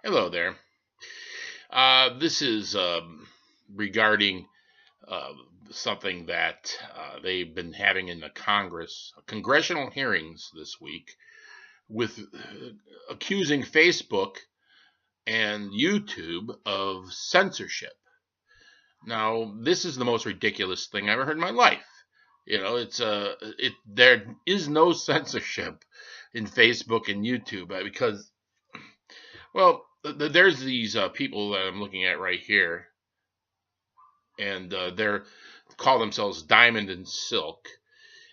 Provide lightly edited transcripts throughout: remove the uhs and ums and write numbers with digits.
Hello there. This is regarding uh, something that they've been having in the Congress, congressional hearings this week, with accusing Facebook and YouTube of censorship. Now, this is the most ridiculous thing I ever heard in my life. There is no censorship in Facebook and YouTube because, well, there's these people that I'm looking at right here, and they're call themselves Diamond and Silk,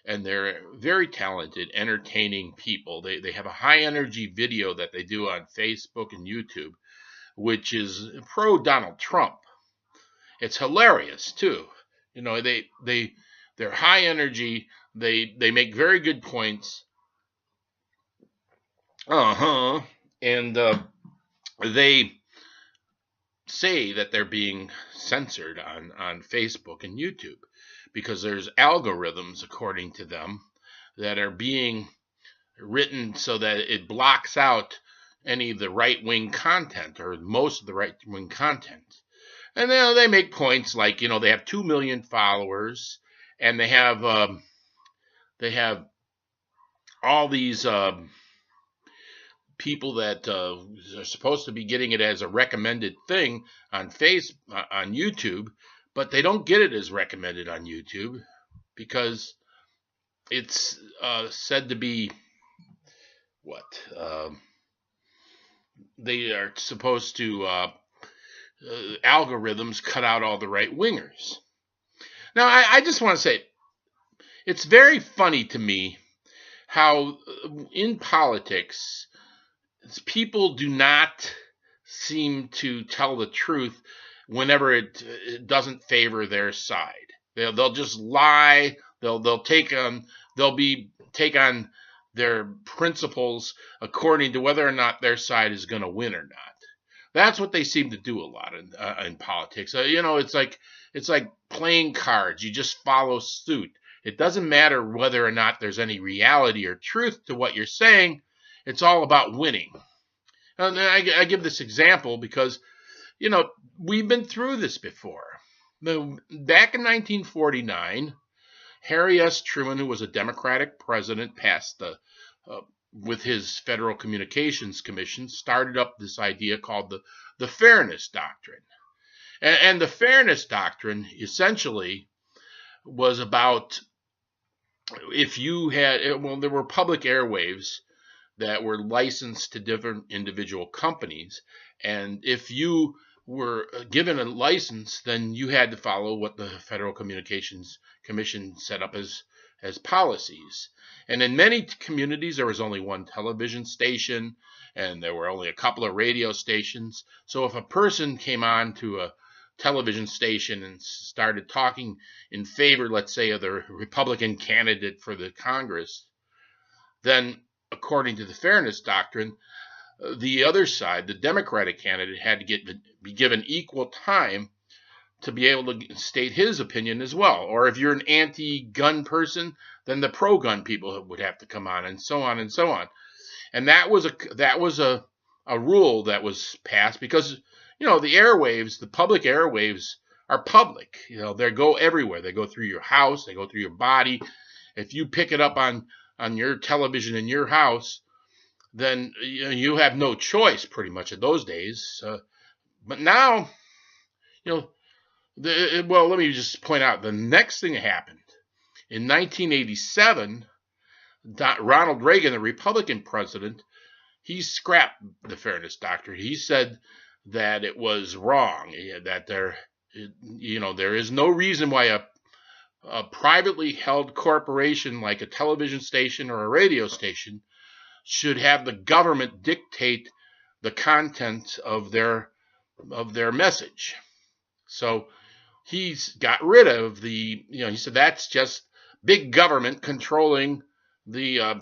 and they're very talented, entertaining people. They have a high energy video that they do on Facebook and YouTube, which is pro Donald Trump. It's hilarious too. They're high energy. They make very good points. And they say that they're being censored on Facebook and YouTube because there's algorithms, according to them, that are being written so that it blocks out any of the right wing content or most of the right wing content. And then they make points like, they have 2 million followers, and they have all these people that are supposed to be getting it as a recommended thing on YouTube, but they don't get it as recommended on YouTube because it's said to be what they are supposed to algorithms cut out all the right wingers. Now, I just want to say it's very funny to me how in politics people do not seem to tell the truth whenever it doesn't favor their side. They'll just lie. They'll take on their principles according to whether or not their side is going to win or not. That's what they seem to do a lot in politics. It's like playing cards. You just follow suit. It doesn't matter whether or not there's any reality or truth to what you're saying. It's all about winning. And I give this example because, we've been through this before. Back in 1949, Harry S. Truman, who was a Democratic president, passed with his Federal Communications Commission, started up this idea called the Fairness Doctrine. And the Fairness Doctrine essentially was about if you had, well, there were public airwaves that were licensed to different individual companies. And if you were given a license, then you had to follow what the Federal Communications Commission set up as policies. And in many communities, there was only one television station, and there were only a couple of radio stations. So if a person came on to a television station and started talking in favor, let's say, of the Republican candidate for the Congress, then according to the Fairness Doctrine, the other side, the Democratic candidate, had to be given equal time to be able to state his opinion as well. Or if you're an anti-gun person, then the pro-gun people would have to come on, and so on and so on. And that was a rule that was passed because the airwaves, the public airwaves, are public. They go everywhere. They go through your house. They go through your body. If you pick it up on your television in your house, then you have no choice pretty much in those days. But now, well, let me just point out the next thing that happened. In 1987, Ronald Reagan, the Republican president, he scrapped the Fairness Doctrine. He said that it was wrong, that there is no reason why a privately held corporation like a television station or a radio station should have the government dictate the content of their message. So he's got rid of he said that's just big government controlling the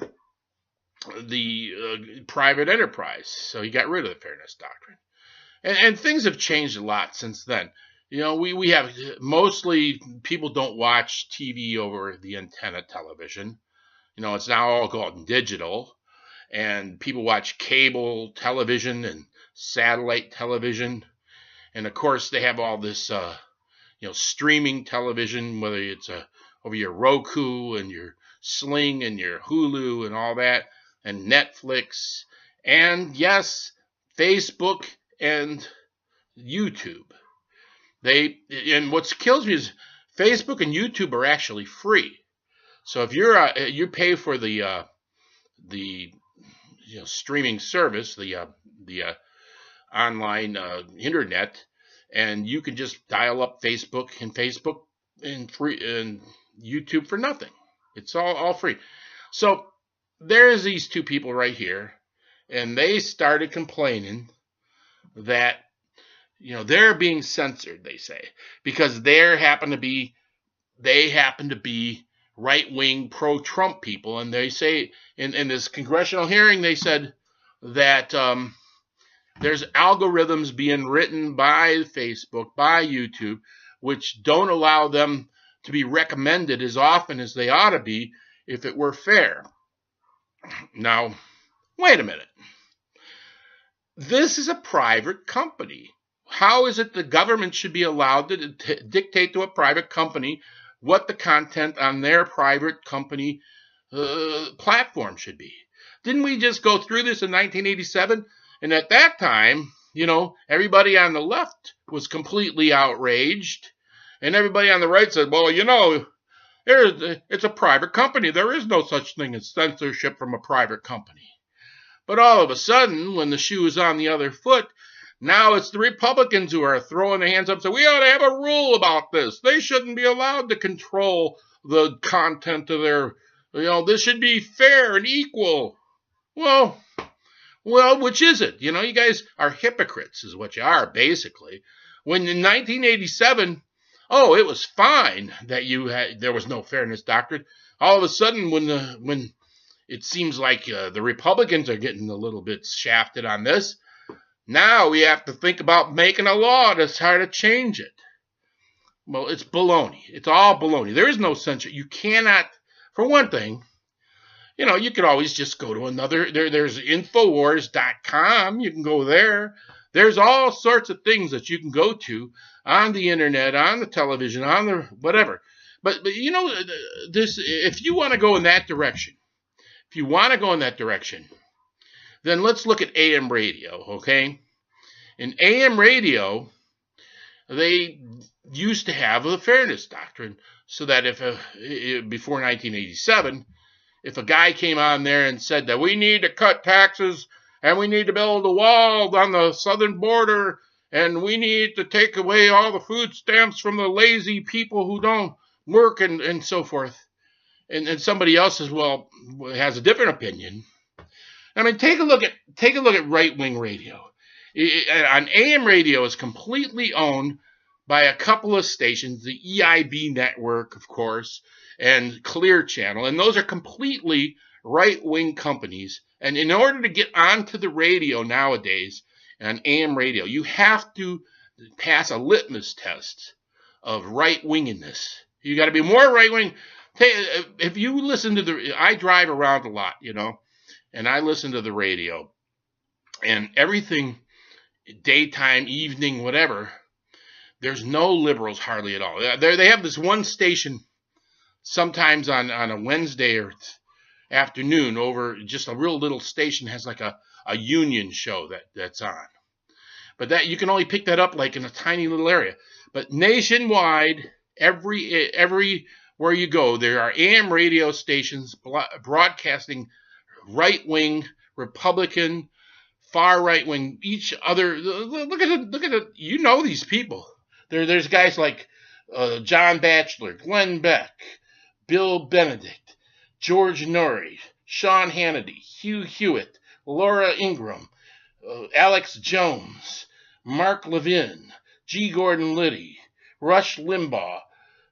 private enterprise. So he got rid of the Fairness Doctrine. And things have changed a lot since then. We have mostly people don't watch TV over the antenna television. It's now all gone digital, and people watch cable television and satellite television. And of course, they have all this, streaming television, whether it's over your Roku and your Sling and your Hulu and all that, and Netflix, and yes, Facebook and YouTube. And what kills me is Facebook and YouTube are actually free. So if you pay for the streaming service, the online internet, and you can just dial up Facebook and free and YouTube for nothing. It's all free. So there's these two people right here, and they started complaining that they're being censored, they say, because they happen to be right-wing pro-Trump people, and they say in this congressional hearing, they said that there's algorithms being written by Facebook, by YouTube, which don't allow them to be recommended as often as they ought to be if it were fair. Now, wait a minute. This is a private company. How is it the government should be allowed to dictate to a private company what the content on their private company platform should be? Didn't we just go through this in 1987? And at that time, everybody on the left was completely outraged. And everybody on the right said, well, it's a private company. There is no such thing as censorship from a private company. But all of a sudden, when the shoe is on the other foot, now it's the Republicans who are throwing their hands up and saying, we ought to have a rule about this. They shouldn't be allowed to control the content of their, this should be fair and equal. Well, which is it? You guys are hypocrites is what you are, basically. When in 1987, it was fine that there was no fairness doctrine. All of a sudden, when it seems like the Republicans are getting a little bit shafted on this, now we have to think about making a law to try to change it. Well, it's baloney. It's all baloney. There is no censor. You cannot, for one thing, you could always just go to another. There's Infowars.com. You can go there. There's all sorts of things that you can go to on the internet, on the television, on the whatever. But this, if you want to go in that direction, then let's look at AM radio, okay? In AM radio, they used to have the fairness doctrine, so that before 1987, if a guy came on there and said that we need to cut taxes and we need to build a wall on the southern border and we need to take away all the food stamps from the lazy people who don't work and so forth, and somebody else has a different opinion. I mean, take a look at right-wing radio. On AM radio is completely owned by a couple of stations, the EIB network, of course, and Clear Channel, and those are completely right-wing companies. And in order to get onto the radio nowadays, on AM radio, you have to pass a litmus test of right-winginess. You got to be more right-wing. If you listen to I drive around a lot, and I listen to the radio, and everything, daytime, evening, whatever, there's no liberals hardly at all. They have this one station sometimes on a Wednesday or afternoon over just a real little station has like a union show that's on. But that you can only pick that up like in a tiny little area. But nationwide, everywhere you go, there are AM radio stations broadcasting right-wing, Republican, far right-wing, each other. Look at it. These people. There's guys like John Batchelor, Glenn Beck, Bill Benedict, George Norrie, Sean Hannity, Hugh Hewitt, Laura Ingraham, Alex Jones, Mark Levin, G. Gordon Liddy, Rush Limbaugh,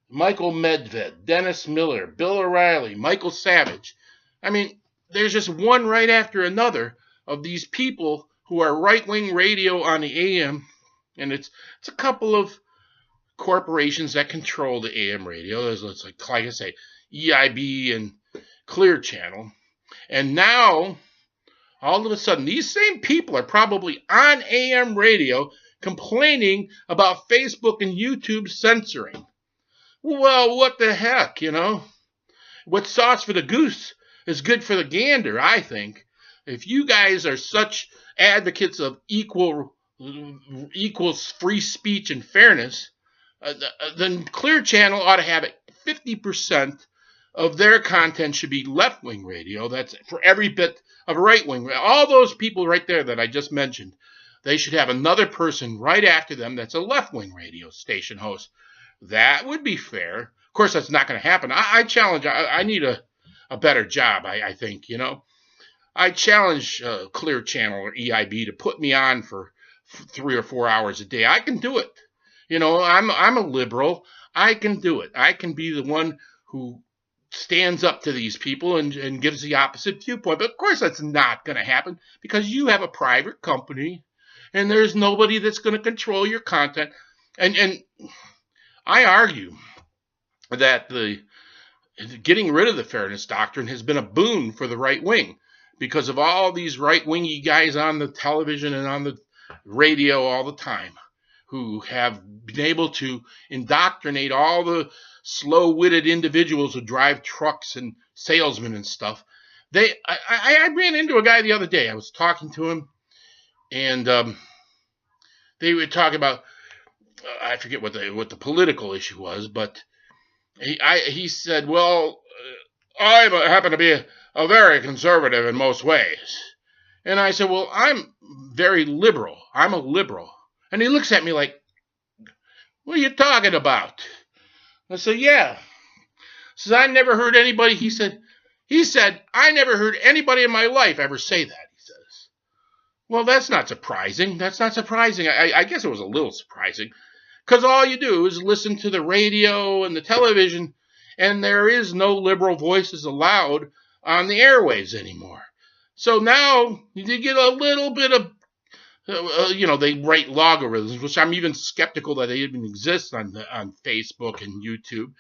Michael Medved, Dennis Miller, Bill O'Reilly, Michael Savage. I mean, there's just one right after another of these people who are right-wing radio on the AM, and it's a couple of corporations that control the AM radio. There's like I say, EIB and Clear Channel. And now all of a sudden, these same people are probably on AM radio complaining about Facebook and YouTube censoring. Well, what the heck, you know? What's sauce for the goose is good for the gander, I think. If you guys are such advocates of equal free speech and fairness, then Clear Channel ought to have it 50% of their content should be left-wing radio. That's for every bit of right-wing. All those people right there that I just mentioned, they should have another person right after them that's a left-wing radio station host. That would be fair. Of course, that's not going to happen. I challenge, I need a better job, I think, you know. I challenge Clear Channel or EIB to put me on for 3 or 4 hours a day. I can do it. You know, I'm a liberal. I can do it. I can be the one who stands up to these people and gives the opposite viewpoint. But of course, that's not going to happen because you have a private company and there's nobody that's going to control your content. And I argue that the getting rid of the fairness doctrine has been a boon for the right wing because of all these right-wingy guys on the television and on the radio all the time who have been able to indoctrinate all the slow-witted individuals who drive trucks and salesmen and stuff. I ran into a guy the other day. I was talking to him, and they would talk about, I forget what the political issue was, but he said, well, I happen to be a very conservative in most ways. And I said, well, I'm very liberal. I'm a liberal. And he looks at me like, what are you talking about? I said, yeah. He says, I never heard anybody, he said, I never heard anybody in my life ever say that, he says. Well, that's not surprising. That's not surprising. I guess it was a little surprising. Because all you do is listen to the radio and the television, and there is no liberal voices allowed on the airwaves anymore. So now you get a little bit of, they write logarithms, which I'm even skeptical that they even exist on Facebook and YouTube.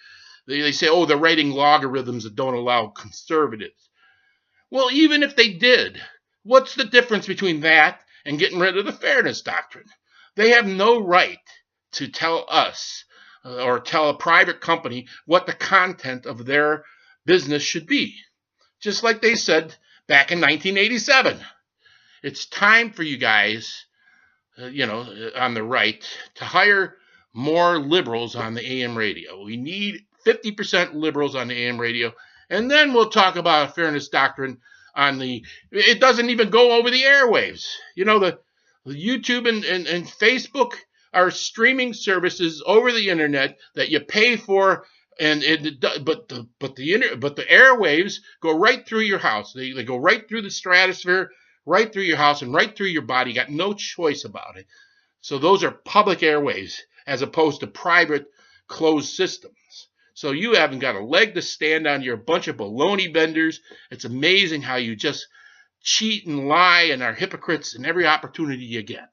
They say, oh, they're writing logarithms that don't allow conservatives. Well, even if they did, what's the difference between that and getting rid of the fairness doctrine? They have no right to tell us or tell a private company what the content of their business should be. Just like they said back in 1987. It's time for you guys, on the right, to hire more liberals on the AM radio. We need 50% liberals on the AM radio, and then we'll talk about a fairness doctrine it doesn't even go over the airwaves. You know, the YouTube and Facebook are streaming services over the internet that you pay for, but the airwaves go right through your house. They go right through the stratosphere, right through your house, and right through your body. You got no choice about it. So those are public airwaves as opposed to private closed systems. So you haven't got a leg to stand on. You're a bunch of baloney vendors. It's amazing how you just cheat and lie and are hypocrites in every opportunity you get.